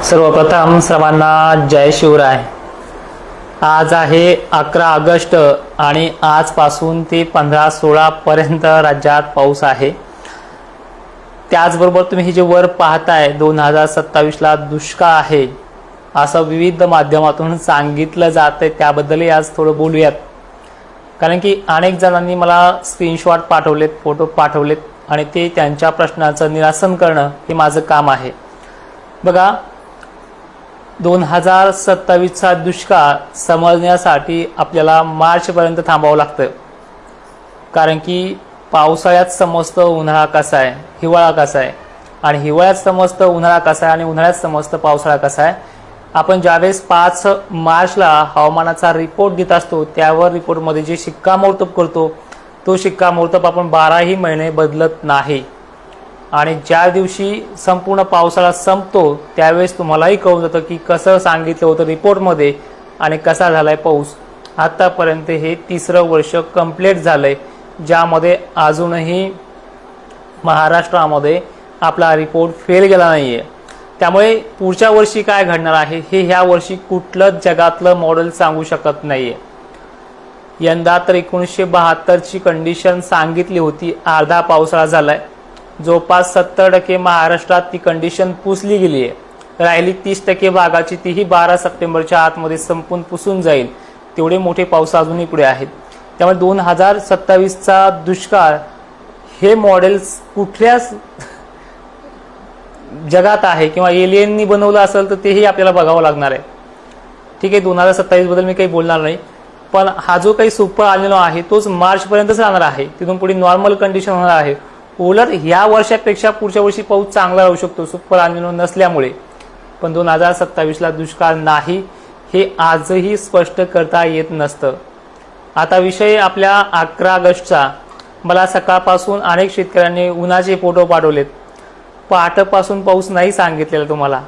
सर्वप्रथम सर्वांना जय शिवराय। आज आहे 11 ऑगस्ट आणि आजपासून ते 15-16 पर्यंत राज्यात पाऊस आहे। त्याचबरोबर तुम्ही हे जे वर पाहताय 2027 ला दुष्काळ आहे असं विविध माध्यमातून सांगितलं जातंय, त्याबद्दलही आज थोडं बोलूयात। कारण की अनेक जणांनी मला स्क्रीनशॉट पाठवलेत, फोटो पाठवलेत आणि ते त्यांच्या प्रश्नाचं निरासन करणं हे माझं काम आहे। बघा, 2027 चा दुष्काळ समजण्यासाठी आपल्याला मार्च पर्यंत थांबावं लागतं। कारण की पावसाळ्यात समजतं उन्हाळा कसा आहे, हिवाळा कसा आहे, आणि हिवाळ्यात समजतं उन्हाळा कसा आहे आणि उन्हाळ्यात समजतं पावसाळा कसा आहे। आपण ज्यावेळेस 5 मार्चला हवामानाचा रिपोर्ट देत असतो त्यावर रिपोर्टमध्ये जे शिक्कामोर्तब करतो तो शिक्कामोर्तब आपण 12ही महिने बदलत नाही। आणि ज्या दिवशी संपूर्ण पावसाळा संपतो त्यावेळेस तुम्हालाही कळून जातं की कसं सांगितलं होतं रिपोर्टमध्ये आणि कसा झालाय पाऊस। आतापर्यंत हे 3रं वर्ष कंप्लीट झालंय ज्यामध्ये अजूनही महाराष्ट्रामध्ये आपला रिपोर्ट फेल गेला नाहीये। त्यामुळे पुढच्या वर्षी काय घडणार आहे हे ह्या वर्षी कुठलंच जगातलं मॉडेल सांगू शकत नाहीये। यंदा तर 1972 ची कंडिशन सांगितली होती, अर्धा पावसाळा झालाय। जवळपास 70% महाराष्ट्रात ती कंडिशन पुसली गेली आहे। राहिली 30% भागाची तीही 12 सप्टेंबरच्या आतमध्ये संपून पुसून जाईल, तेवढे मोठे पाऊस अजूनही पुढे आहेत। त्यामुळे 2027 चा दुष्काळ हे मॉडेल कुठल्याच जगात आहे किंवा एलियननी बनवलं असेल तर तेही आपल्याला बघावं लागणार आहे। ठीक आहे, 2027 बद्दल मी काही बोलणार नाही, पण हा जो काही सुपर एल आहे तोच मार्च पर्यंतच राहणार आहे, तिथून पुढे नॉर्मल कंडिशन होणार आहे। उलट ह्या वर्षापेक्षा पुढच्या वर्षी पाऊस चांगला राहू शकतो सुपर एल नसल्यामुळे, पण 2027 ला दुष्काळ नाही हे आजही स्पष्ट करता येत नसतं। आता विषय आपल्या 11 ऑगस्टचा। मला सकाळपासून अनेक शेतकऱ्यांनी उन्हाचे फोटो पाठवलेत। पहाटेपासून पाऊस नाही सांगितलेला तुम्हाला,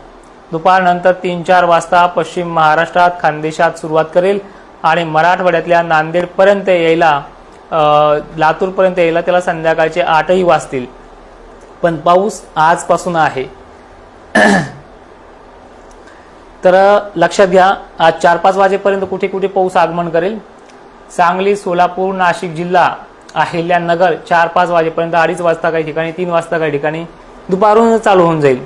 दुपारनंतर 3-4 वाजता पश्चिम महाराष्ट्रात खानदेशात सुरुवात करेल आणि मराठवाड्यातल्या नांदेडपर्यंत यायला, लातूरपर्यंत यायला त्याला संध्याकाळचे 8ही वाजतील, पण पाऊस आजपासून आहे। तर लक्षात घ्या, आज 4-5 वाजेपर्यंत कुठे कुठे पाऊस आगमन करेल। सांगली, सोलापूर, नाशिक जिल्हा, अहिल्यानगर 4-5 वाजेपर्यंत, 2:30 वाजता काही ठिकाणी, 3 वाजता काही ठिकाणी, दुपारून चालू होऊन जाईल।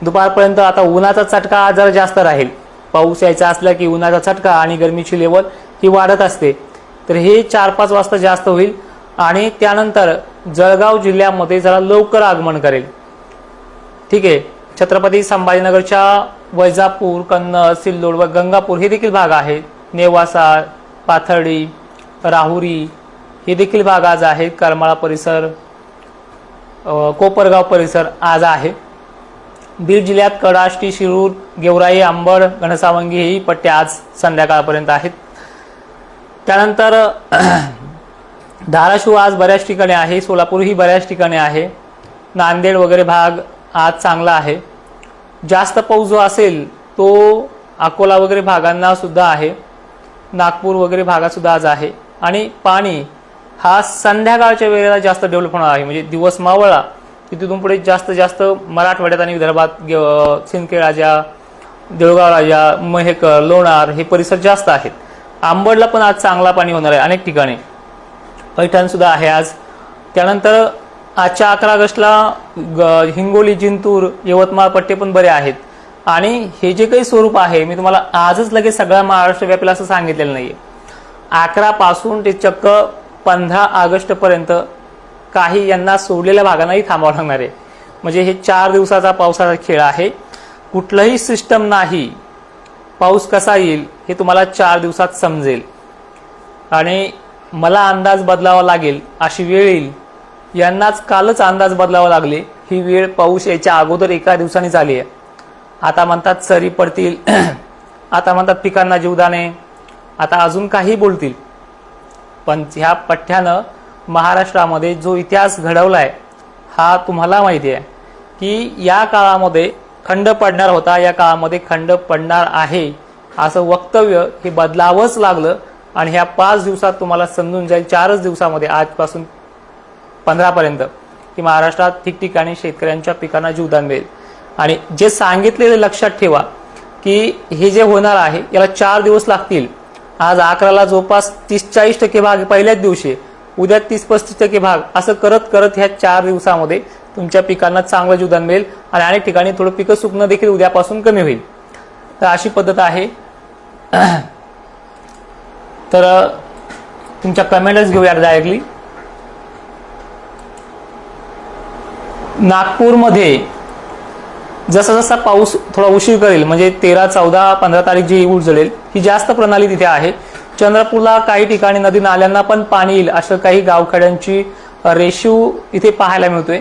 दुपारपर्यंत आता उन्हाचा चटका जरा जास्त राहील। पाऊस यायचा असला की उन्हाचा चटका आणि गरमीची लेवल ही वाढत असते, तर हे 4-5 वाजता जास्त होईल। आणि त्यानंतर जळगाव जिल्ह्यामध्ये जरा लवकर आगमन करेल। ठीक आहे, छत्रपती संभाजीनगरच्या वैजापूर, कन्नड, सिल्लोड व गंगापूर हे देखील भाग आहेत। नेवासा, पाथर्डी, राहुरी हे देखील भाग आज आहेत। करमाळा परिसर, कोपरगाव परिसर आज आहे। बीड जिल्ह्यात कडाष्टी, शिरूर, गेवराई, अंबड, घनसावंगी ही पट्ट्या आज संध्याकाळपर्यंत आहेत। त्यानंतर धाराशिव आज बऱ्याच ठिकाणी आहे, सोलापूर ही बऱ्याच ठिकाणी आहे, नांदेड वगैरे भाग आज चांगला आहे। जास्त पाऊस जो असेल तो अकोला वगैरे भागांना सुद्धा आहे, नागपूर वगैरे भागात सुद्धा आज आहे। आणि पाणी हा संध्याकाळच्या वेळेला जास्त डेव्हलप होणार आहे, म्हणजे दिवस मावळला की तिथून पुढे जास्त मराठवाड्यात आणि विदर्भात सिंदखेड राजा, देऊळगाव राजा, महेकर, लोणार हे परिसर जास्त आहेत। अंबडला पण आज चांगला पाणी होणार आहे अनेक ठिकाणी, पैठण सुद्धा आहे आज। त्यानंतर आजच्या 11 ऑगस्टला हिंगोली, जिंतूर, यवतमाळ पट्टे पण बरे आहेत। आणि हे जे काही स्वरूप आहे मी तुम्हाला आजच लगेच सगळा महाराष्ट्र व्यापेल असं सांगितलेलं नाहीये। 11 पासून ते चक्क 15 ऑगस्ट पर्यंत काही यांना सोडलेल्या भागांनाही थांबावं लागणार आहे। म्हणजे हे 4 दिवसाचा पावसाचा खेळ आहे, कुठलंही सिस्टम नाही। पाऊस कसा येईल हे तुम्हाला 4 दिवसात समजेल आणि मला अंदाज बदलावा लागेल अशी वेळ येईल। यांनाच कालच अंदाज बदलावा लागले, ही वेळ पाऊस यायच्या अगोदर एका दिवसाने झाली आहे। आता म्हणतात सरी पडतील, आता म्हणतात पिकांना जीवदाने, आता अजून काही बोलतील, पण ह्या पठ्ठ्यानं महाराष्ट्रामध्ये जो इतिहास घडवलाय हा तुम्हाला माहिती आहे की या काळामध्ये खंड पडणार होता, या काळामध्ये खंड पडणार आहे असं वक्तव्य हे बदलावंच लागलं। आणि ह्या 5 दिवसात तुम्हाला समजून जाईल, 4च दिवसामध्ये आजपासून 15 पर्यंत की महाराष्ट्रात ठिकठिकाणी शेतकऱ्यांच्या पिकांना जीवदान मिळेल। आणि जे सांगितलेले लक्षात ठेवा की हे जे होणार आहे याला 4 दिवस लागतील. आज 11ला जवळपास 30-40% भाग पहिल्याच दिवशी, उद्या 30-35% भाग, असं करत करत ह्या 4 दिवसामध्ये तुमच्या पिकांना चांगलं जीवदान मिळेल आणि अनेक ठिकाणी थोडं पिकं सुकणं देखील उद्यापासून कमी होईल. तर अशी पद्धत आहे. तर तुमच्या कमेंट्स घेऊया डायरेक्टली. नागपूरमध्ये जसा जसा पाऊस थोडा उशीर करेल, म्हणजे 13, 14, 15 तारीख जी उजळेल, ही जास्त प्रणाली तिथे आहे. चंद्रपूरला काही ठिकाणी नदी नाल्यांना पण पाणी येईल असं काही गावखेड्यांची रेशीव इथे पाहायला मिळतोय.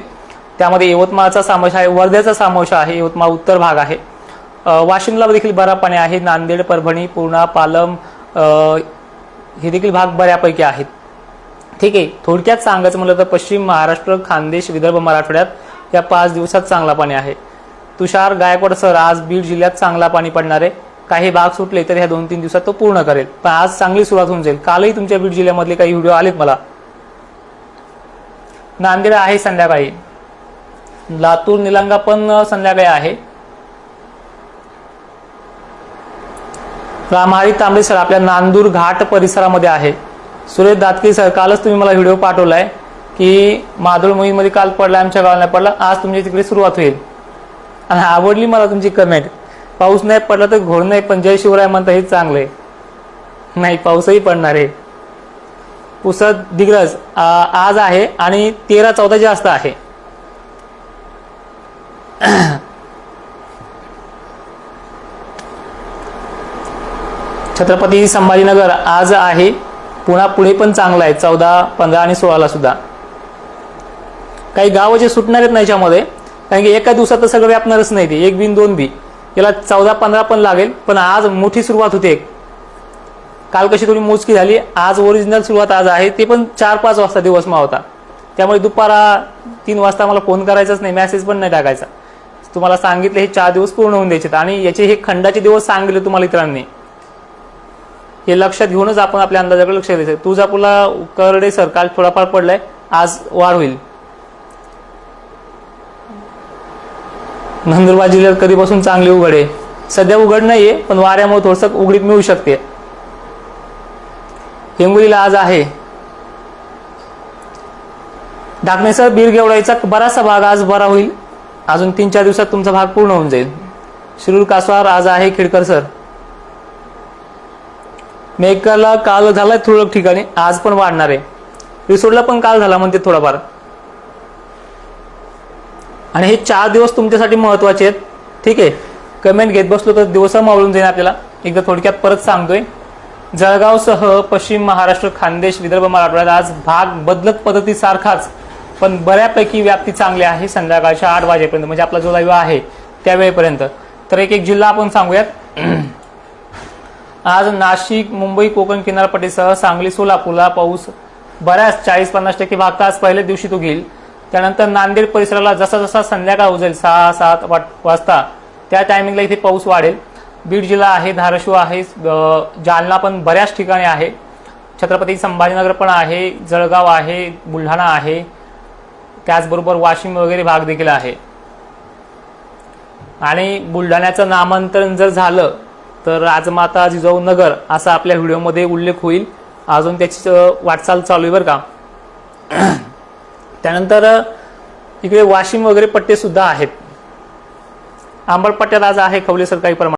त्यामध्ये यवतमाळचा समावेश आहे, वर्ध्याचा समावेश आहे, यवतमाळ उत्तर भाग आहे, वाशिमला देखील बरा पाणी आहे, नांदेड, परभणी, पूर्णा, पालम हे देखील भाग बऱ्यापैकी आहेत. ठीक आहे. थोडक्यात सांगायचं म्हटलं तर पश्चिम महाराष्ट्र, खानदेश, विदर्भ, मराठवाड्यात या 5 दिवसात चांगला पाणी आहे. तुषार गायकवाड सर, आज बीड जिल्ह्यात चांगला पाणी पडणार आहे. काही भाग सुटले तर ह्या 2-3 दिवसात तो पूर्ण करेल, पण आज चांगली सुरुवात होऊन जाईल. कालही तुमच्या बीड जिल्ह्यामधले काही व्हिडिओ आलेत मला. नांदेड आहे संध्याकाळी, लातूर, निलंगा पण संध्याकाळी आहे. रामहरी तांबे सर आपल्या नांदूर घाट परिसरामध्ये आहे. सुरेश दातके सर, कालच तुम्ही मला व्हिडिओ पाठवलाय की माधुर मोहीमध्ये काल पडला, आमच्या गावाला नाही पडला, आज तुमच्या तिकडे सुरुवात होईल. आणि आवडली मला तुमची कमेंट. पाऊस नाही पडला तर घोड नाही, पण जय शिवराय म्हणता हे चांगलं आहे. नाही, पाऊसही पडणार आहे. पुसद दिग्रज आज आहे आणि 13-14 जास्त आहे. छत्रपती संभाजीनगर आज आहे. पुणे पण चांगला आहे, 14, 15 आणि 16ला सुद्धा. काही गाव जे सुटणार आहेत नाही याच्यामध्ये, कारण की एका दिवसात तर सगळं व्यापणारच नाही ते, 1 बी 2 बी. याला 14-15 पण लागेल, पण आज मोठी सुरुवात होते. काल कशी थोडी मोजकी झाली, आज ओरिजिनल सुरुवात आज आहे, ते पण 4-5 वाजता दिवस होता. त्यामुळे दुपारा 3 वाजता मला फोन करायचाच नाही, मेसेज पण नाही टाकायचा. तुम्हाला सांगितले हे 4 दिवस पूर्ण होऊन द्यायचे आणि याचे हे खंडाचे दिवस सांगितले तुम्हाला इतरांनी. हे लक्षात घेऊनच आपण आपल्या अंदाजाकडे लक्ष द्यायचं. तुळजापूरला करडे सर काल थोडाफार पडलाय, आज वाढ होईल. नंदुरबार जिल्ह्यात कधीपासून चांगली उघड आहे, सध्या उघड नाहीये, पण वाऱ्यामुळे थोडंसं उघडीत मिळू शकते. हिंगोलीला आज आहे. ढाकणे सर, बीर गेवराईचा बराचसा भाग आज बरा होईल, अजून 3-4 दिवसात तुमचा भाग पूर्ण होऊन जाईल. शिरूर कासवार आज आहे. खिडकर सर, मेकरला काल झालाय थोडं ठिकाणी, आज पण वाढणार आहे. रिसोडला पण काल झाला म्हणते थोडाफार. आणि हे 4 दिवस तुमच्यासाठी महत्वाचे आहेत. ठीक आहे. कमेंट घेत बसलो तर दिवस मावळून जाईल आपल्याला. एकदा थोडक्यात परत सांगतोय. जळगावसह पश्चिम महाराष्ट्र, खानदेश, विदर्भ, मराठवाड्यात आज भाग बदलत पद्धतीसारखाच, पण बऱ्यापैकी व्याप्ती चांगली आहे संध्याकाळच्या 8 वाजेपर्यंत, म्हणजे आपला जो लाईव्ह आहे त्यावेळेपर्यंत. तर एक जिल्हा आपण सांगूयात. आज नाशिक, मुंबई, कोकण किनारपट्टीसह सांगली, सोलापूरला पाऊस बऱ्याच 40-50% भाग आज पहिल्याच दिवशी तो घेईल. त्यानंतर नांदेड परिसराला जसा जसा संध्याकाळ उजेल 6-7 वाजता त्या टायमिंगला इथे पाऊस वाढेल. बीड जिल्हा आहे, धाराशिव आहे, जालना पण बऱ्याच ठिकाणी आहे, छत्रपती संभाजीनगर पण आहे, जळगाव आहे, बुलढाणा आहे, त्याचबरोबर वाशिम वगैरे भाग देखील आहे. आणि बुलढाण्याचं नामांतरण जर झालं तर राजमाता जिजाऊ नगर असा आपल्या व्हिडिओमध्ये उल्लेख होईल. अजून त्याची वाटचाल चालू आहे बरं का. त्यानंतर इकडे वाशिम वगैरे पट्टे सुद्धा आहेत. आंबट पट्ट्यात आज आहे खवले सर काही प्रमाणात.